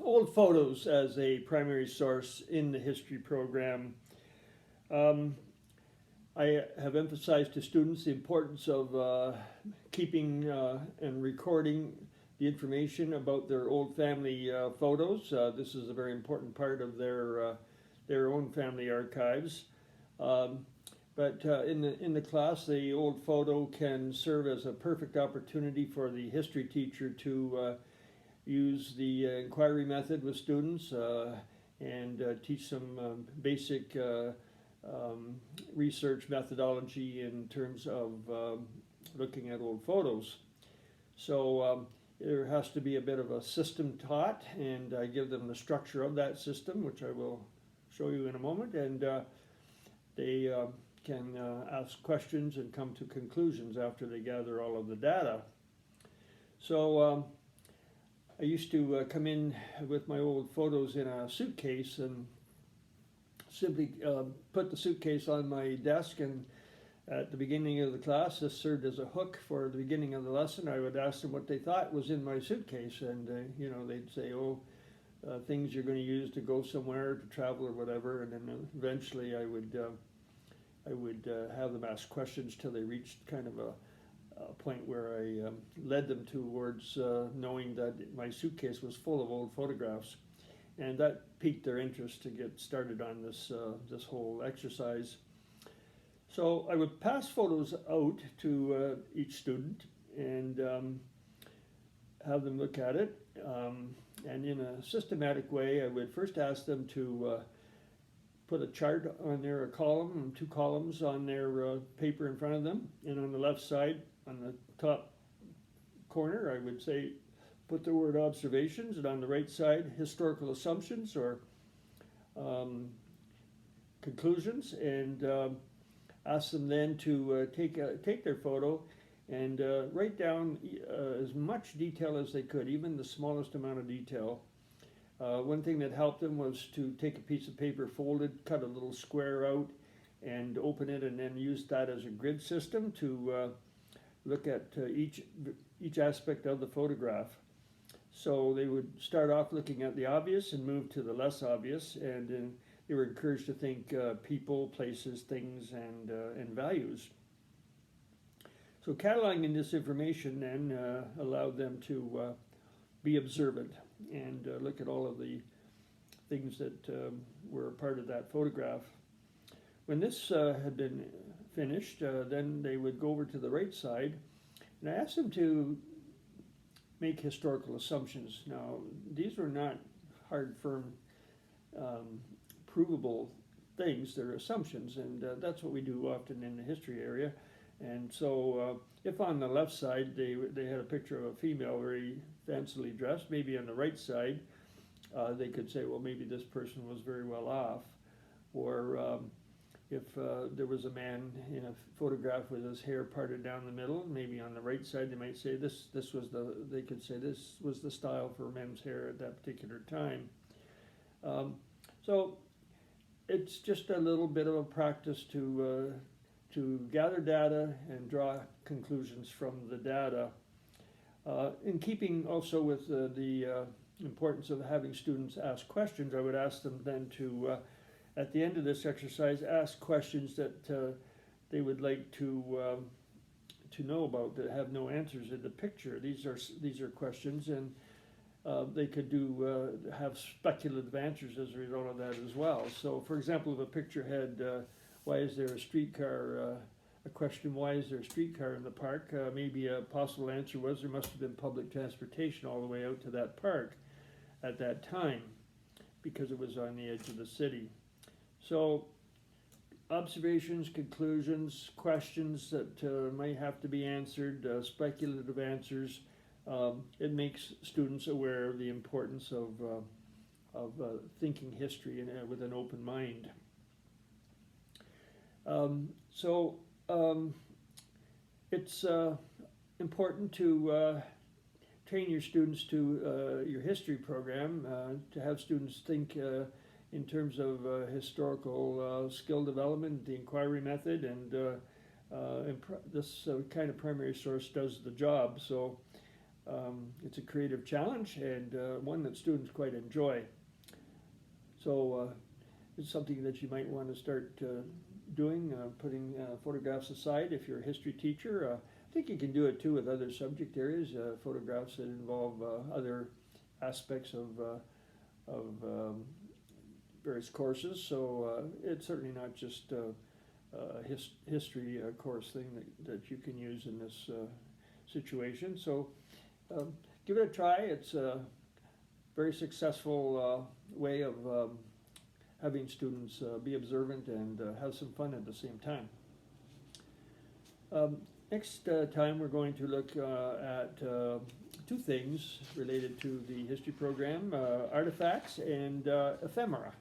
old photos as a primary source in the history program. Um, I have emphasized to students the importance of keeping and recording the information about their old family photos. This is a very important part of their own family archives. Um, but in the class, the old photo can serve as a perfect opportunity for the history teacher to use the inquiry method with students and teach some basic research methodology in terms of looking at old photos. So there has to be a bit of a system taught, and I give them the structure of that system, which I will show you in a moment, and they can ask questions and come to conclusions after they gather all of the data. So I used to come in with my old photos in a suitcase and simply put the suitcase on my desk, and at the beginning of the class, this served as a hook for the beginning of the lesson. I would ask them what they thought was in my suitcase, and they'd say, "Oh, things you're going to use to go somewhere, to travel or whatever." And then eventually I would have them ask questions till they reached kind of a point where I led them towards knowing that my suitcase was full of old photographs. And that piqued their interest to get started on this whole exercise. So I would pass photos out to each student and have them look at it. And in a systematic way, I would first ask them to put a chart on there, a column, and two columns on their paper in front of them. And on the left side, on the top corner, I would say, put the word observations, and on the right side, historical assumptions or conclusions, and ask them then to take their photo and write down as much detail as they could, even the smallest amount of detail. One thing that helped them was to take a piece of paper folded, cut a little square out, and open it, and then use that as a grid system to look at each aspect of the photograph. So they would start off looking at the obvious and move to the less obvious, and then they were encouraged to think people, places, things, and values. So cataloging this information then allowed them to be observant and look at all of the things that were a part of that photograph. When this had been finished, then they would go over to the right side, and I asked them to make historical assumptions. Now, these were not hard, firm, provable things. They're assumptions, and that's what we do often in the history area. And so if on the left side they had a picture of a female very fancily dressed, maybe on the right side they could say, well, maybe this person was very well off. Or if there was a man in a photograph with his hair parted down the middle, maybe on the right side they might say they could say this was the style for men's hair at that particular time. So it's just a little bit of a practice to gather data and draw conclusions from the data. In keeping also with the importance of having students ask questions, I would ask them then to at the end of this exercise, ask questions that they would like to know about that have no answers in the picture. These are questions, and they could have speculative answers as a result of that as well. So, for example, if a picture had why is there a streetcar? A question: why is there a streetcar in the park? Maybe a possible answer was there must have been public transportation all the way out to that park at that time, because it was on the edge of the city. So observations, conclusions, questions that might have to be answered, speculative answers, it makes students aware of the importance of thinking history with an open mind. It's important to train your students to your history program, to have students think in terms of historical skill development, the inquiry method, and this kind of primary source does the job. So It's a creative challenge and one that students quite enjoy. So it's something that you might want to start doing, putting photographs aside if you're a history teacher. I think you can do it too with other subject areas, photographs that involve other aspects of various courses. So it's certainly not just a history course thing that you can use in this situation. So give it a try. It's a very successful way of having students be observant and have some fun at the same time. Next time we're going to look at two things related to the history program, artifacts and ephemera.